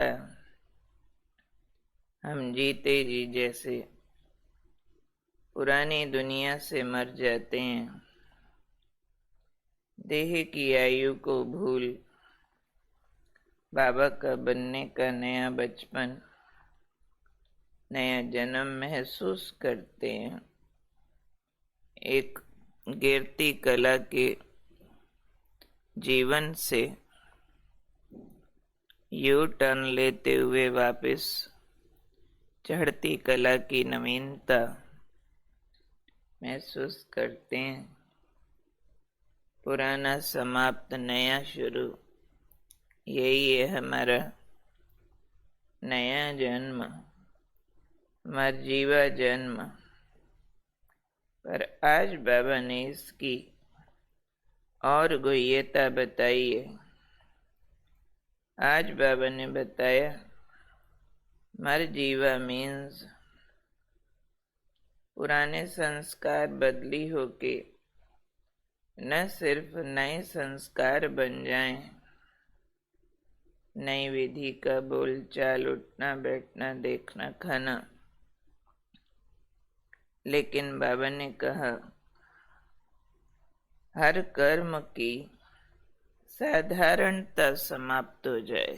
हम जीते जी जैसे पुरानी दुनिया से मर जाते हैं। देह की आयु को भूल बाबा का बनने का नया बचपन, नया जन्म महसूस करते हैं। एक गिरती कला के जीवन से यू टर्न लेते हुए वापस चढ़ती कला की नवीनता महसूस करते हैं। पुराना समाप्त, नया शुरू, यही है हमारा नया जन्म, मरजीवा जन्म। पर आज बाबा ने इसकी और गुह्यता बताई है। आज बाबा ने बताया मरजीवा मीन्स पुराने संस्कार बदली होके न सिर्फ नए संस्कार बन जाएं, नई विधि का बोलचाल, उठना बैठना, देखना खाना, लेकिन बाबा ने कहा हर कर्म की साधारणता समाप्त हो जाए,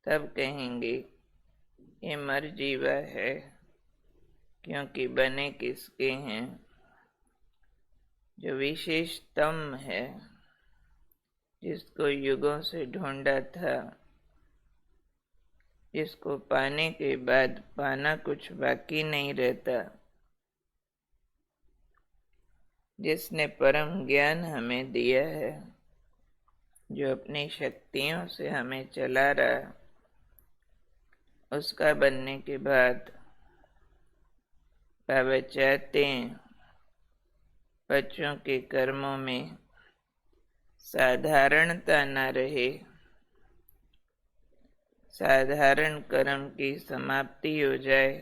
तब कहेंगे ये मरजीवा है। क्योंकि बने किसके हैं? जो विशेषतम है, जिसको युगों से ढूंढा था, जिसको पाने के बाद पाना कुछ बाकी नहीं रहता, जिसने परम ज्ञान हमें दिया है, जो अपनी शक्तियों से हमें चला रहा, उसका बनने के बाद बाबा चाहते हैं बच्चों के कर्मों में साधारणता न रहे, साधारण कर्म की समाप्ति हो जाए,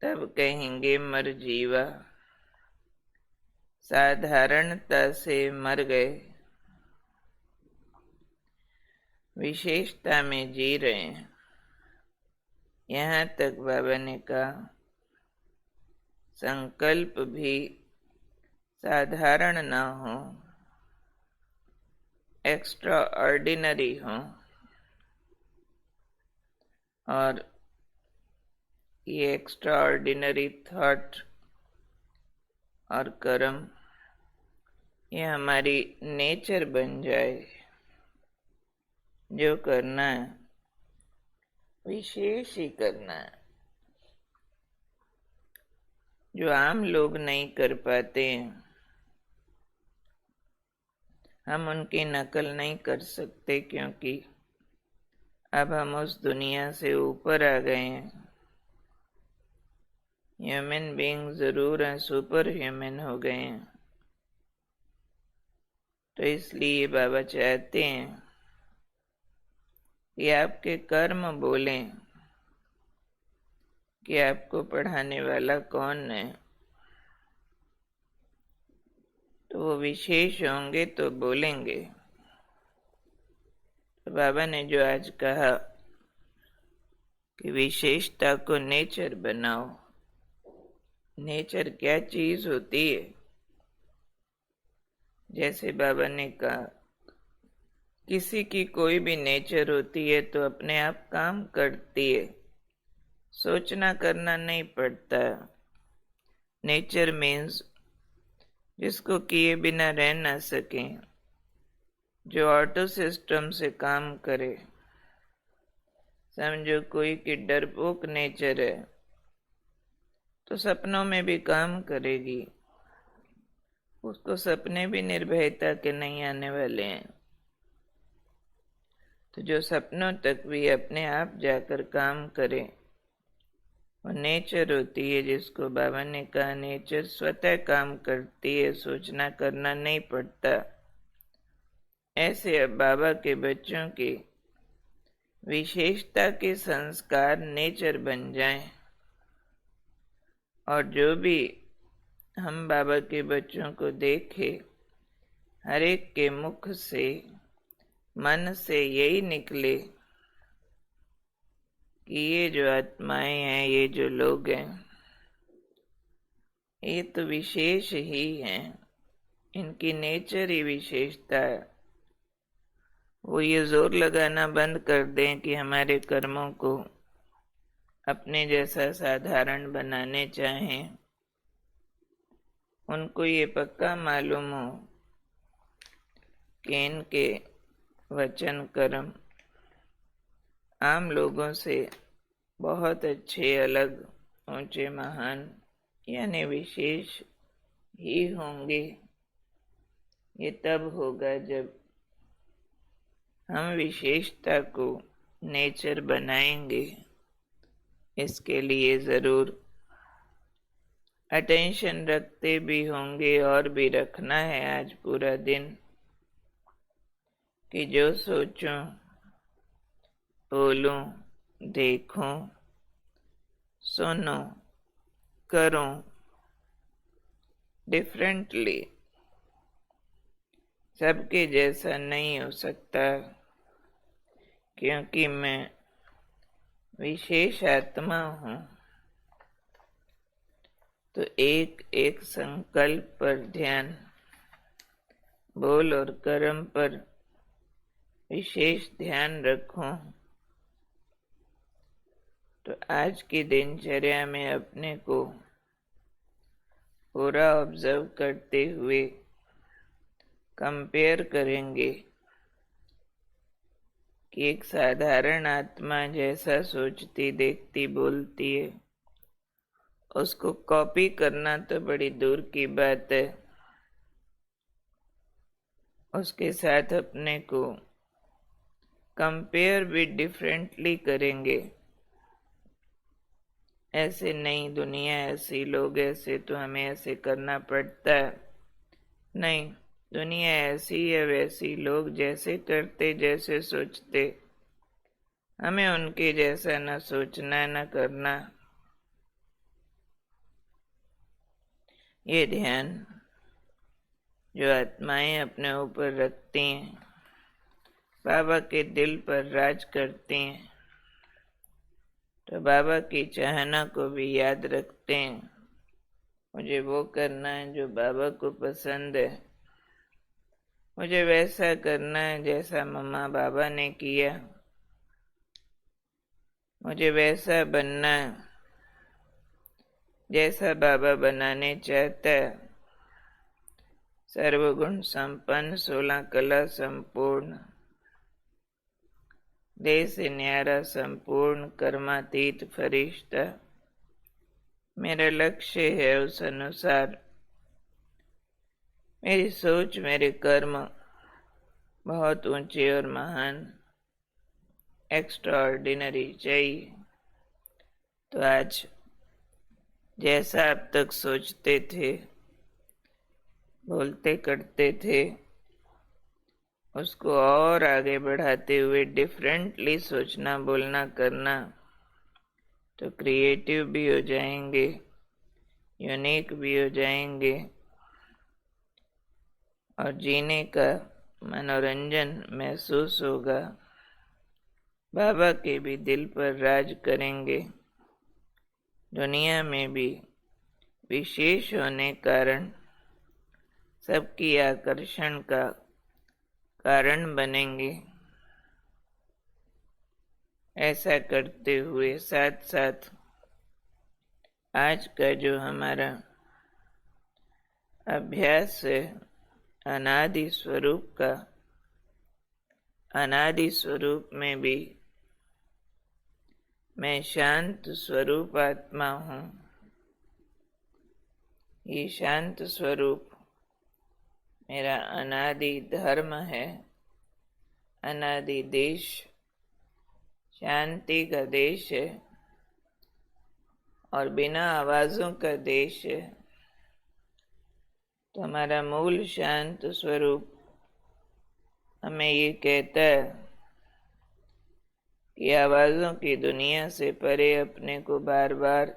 तब कहेंगे मरजीवा। साधारणता से मर गए, विशेषता में जी रहे हैं। यहाँ तक बाबा ने कहा संकल्प भी साधारण न हो, एक्स्ट्रा ऑर्डिनरी हो, और ये एक्स्ट्रा ऑर्डिनरी थॉट और कर्म ये हमारी नेचर बन जाए। जो करना है विशेष ही करना है, जो आम लोग नहीं कर पाते हैं, हम उनकी नकल नहीं कर सकते, क्योंकि अब हम उस दुनिया से ऊपर आ गए हैं। ह्यूमन बीइंग जरूर हैं, सुपर ह्यूमन हो गए हैं। तो इसलिए बाबा चाहते हैं कि आपके कर्म बोलें कि आपको पढ़ाने वाला कौन है। तो वो विशेष होंगे तो बोलेंगे। तो बाबा ने जो आज कहा कि विशेषता को नेचर बनाओ। नेचर क्या चीज होती है? जैसे बाबा ने कहा किसी की कोई भी नेचर होती है तो अपने आप काम करती है, सोचना करना नहीं पड़ता। नेचर मीन्स जिसको किए बिना रह ना सके, जो ऑटो सिस्टम से काम करे। समझो कोई की डरपोक नेचर है तो सपनों में भी काम करेगी, उसको सपने भी निर्भयता के नहीं आने वाले हैं। तो जो सपनों तक भी अपने आप जाकर काम करे, वो नेचर होती है, जिसको बाबा ने कहा नेचर स्वतः काम करती है, सोचना करना नहीं पड़ता। ऐसे अब बाबा के बच्चों की विशेषता के संस्कार नेचर बन जाएं, और जो भी हम बाबा के बच्चों को देखे, हर एक के मुख से मन से यही निकले कि ये जो आत्माएं हैं, ये जो लोग हैं, ये तो विशेष ही हैं, इनकी नेचर ही विशेषता है। वो ये जोर लगाना बंद कर दें कि हमारे कर्मों को अपने जैसा साधारण बनाने चाहें। उनको ये पक्का मालूम हो कि इनके वचन कर्म आम लोगों से बहुत अच्छे, अलग, ऊंचे, महान यानी विशेष ही होंगे। ये तब होगा जब हम विशेषता को नेचर बनाएंगे। इसके लिए जरूर अटेंशन रखते भी होंगे और भी रखना है आज पूरा दिन, कि जो सोचूं, बोलूं, देखूं, सुनूं, करूं डिफरेंटली, सबके जैसा नहीं हो सकता, क्योंकि मैं विशेष आत्मा हूं। तो एक एक संकल्प पर ध्यान, बोल और कर्म पर विशेष ध्यान रखूं। तो आज की दिनचर्या में अपने को पूरा ऑब्जर्व करते हुए कंपेयर करेंगे कि एक साधारण आत्मा जैसा सोचती, देखती, बोलती है, उसको कॉपी करना तो बड़ी दूर की बात है। उसके साथ अपने को कंपेयर भी डिफरेंटली करेंगे। ऐसे नहीं, दुनिया ऐसी, लोग ऐसे, तो हमें ऐसे करना पड़ता है। नहीं, दुनिया ऐसी है वैसी, लोग जैसे करते, जैसे सोचते, हमें उनके जैसा न सोचना न करना। ये ध्यान जो आत्माएं अपने ऊपर रखती हैं, बाबा के दिल पर राज करती हैं, तो बाबा की चाहना को भी याद रखते हैं। मुझे वो करना है जो बाबा को पसंद है, मुझे वैसा करना है जैसा मम्मा बाबा ने किया, मुझे वैसा बनना है जैसा बाबा बनाने चाहता है। सर्वगुण संपन्न, 16 कला संपूर्ण, देह से न्यारा, संपूर्ण, कर्मातीत फरिश्ता। मेरा लक्ष्य है उस अनुसार मेरी सोच, मेरे कर्म बहुत ऊंचे और महान, एक्स्ट्राऑर्डिनरी चाहिए। तो आज जैसा अब तक सोचते थे, बोलते करते थे, उसको और आगे बढ़ाते हुए डिफरेंटली सोचना, बोलना, करना, तो क्रिएटिव भी हो जाएंगे, यूनिक भी हो जाएंगे, और जीने का मनोरंजन महसूस होगा। बाबा के भी दिल पर राज करेंगे। दुनिया में भी विशेष होने कारण सबकी आकर्षण का कारण बनेंगे। ऐसा करते हुए साथ साथ आज का जो हमारा अभ्यास है अनादि स्वरूप का, अनादि स्वरूप में भी मैं शांत स्वरूप आत्मा हूँ। ये शांत स्वरूप मेरा अनादि धर्म है, अनादि देश शांति का देश है और बिना आवाजों का देश है। तो हमारा मूल शांत स्वरूप हमें ये कहता है कि आवाजों की दुनिया से परे अपने को बार बार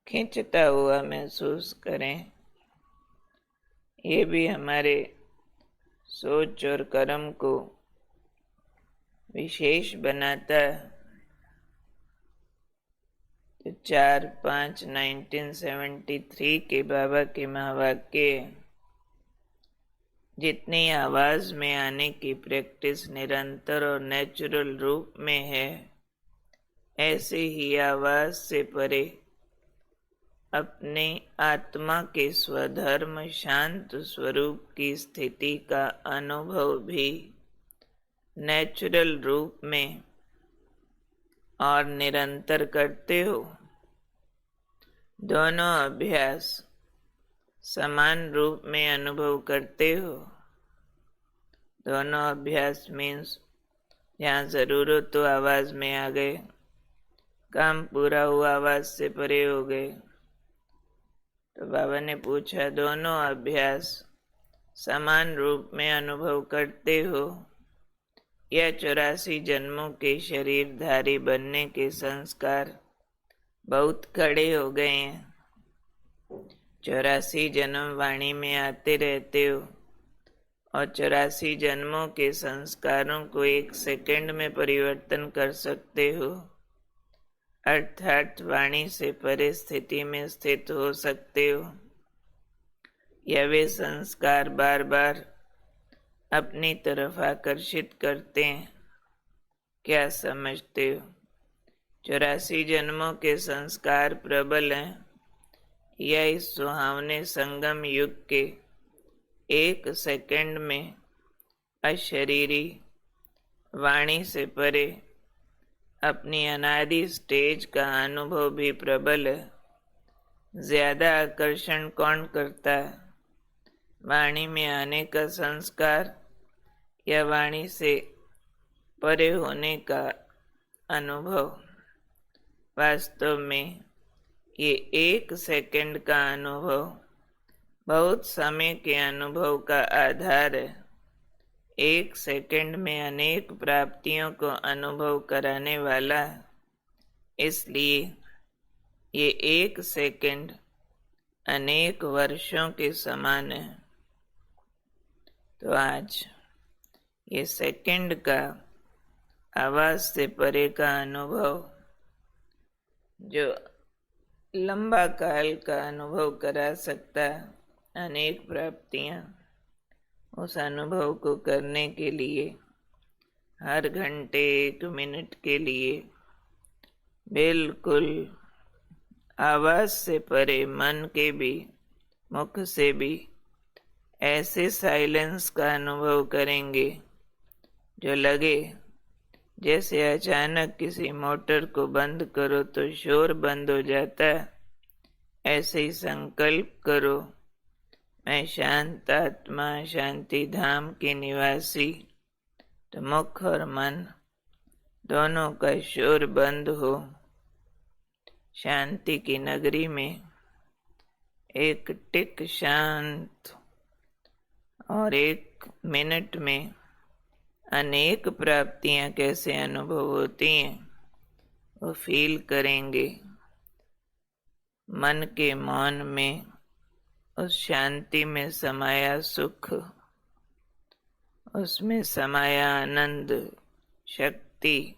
खींचता हुआ महसूस करें। ये भी हमारे सोच और कर्म को विशेष बनाता। तो 4/5/1973 के बाबा के महावाक्य, जितनी आवाज में आने की प्रैक्टिस निरंतर और नेचुरल रूप में है, ऐसे ही आवाज से परे अपने आत्मा के स्वधर्म शांत स्वरूप की स्थिति का अनुभव भी नेचुरल रूप में और निरंतर करते हो। दोनों अभ्यास समान रूप में अनुभव करते हो। दोनों अभ्यास मीन्स जहाँ जरूरत तो आवाज में आ गए, काम पूरा हुआ आवाज से परे हो गए। तो बाबा ने पूछा, दोनों अभ्यास समान रूप में अनुभव करते हो या 84 जन्मों के शरीरधारी बनने के संस्कार बहुत खड़े हो गए हैं? 84 जन्म वाणी में आते रहते हो और 84 जन्मों के संस्कारों को 1 सेकंड में परिवर्तन कर सकते हो, अर्थात वाणी से परे स्थिति में स्थित हो सकते हो। या वे संस्कार बार बार अपनी तरफ आकर्षित करते हैं? क्या समझते हो? 84 जन्मों के संस्कार प्रबल हैं या इस सुहावने संगम युग के 1 सेकंड में अशरीरी वाणी से परे अपनी अनादि स्टेज का अनुभव भी प्रबल है? ज्यादा आकर्षण कौन करता है, वाणी में आने का संस्कार या वाणी से परे होने का अनुभव? वास्तव में ये 1 सेकंड का अनुभव बहुत समय के अनुभव का आधार है। 1 सेकंड में अनेक प्राप्तियों को अनुभव कराने वाला है। इसलिए ये 1 सेकंड अनेक वर्षों के समान है। तो आज ये सेकंड का आवाज से परे का अनुभव जो लंबा काल का अनुभव करा सकता है, अनेक प्राप्तियां, उस अनुभव को करने के लिए हर घंटे 1 मिनट के लिए बिल्कुल आवाज से परे मन के भी, मुख से भी ऐसे साइलेंस का अनुभव करेंगे जो लगे जैसे अचानक किसी मोटर को बंद करो तो शोर बंद हो जाता है। ऐसे ही संकल्प करो, मैं शांत आत्मा शांति धाम की निवासी। तो मुख और मन दोनों का शोर बंद हो। शांति की नगरी में एक टिक शांत और 1 मिनट में अनेक प्राप्तियां कैसे अनुभव होती हैं वो फील करेंगे। मन के मौन में उस शांति में समाया सुख, उसमें समाया आनंद, शक्ति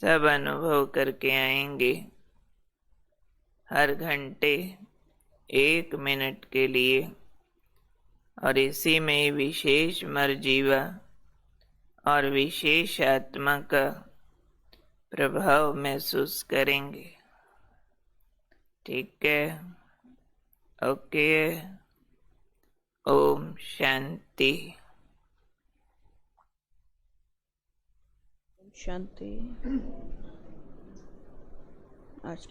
सब अनुभव करके आएंगे। हर घंटे 1 मिनट के लिए, और इसी में विशेष मर्जीवा और विशेष आत्मा का प्रभाव महसूस करेंगे। ठीक है? ओके। ओम शांति। शांति। आज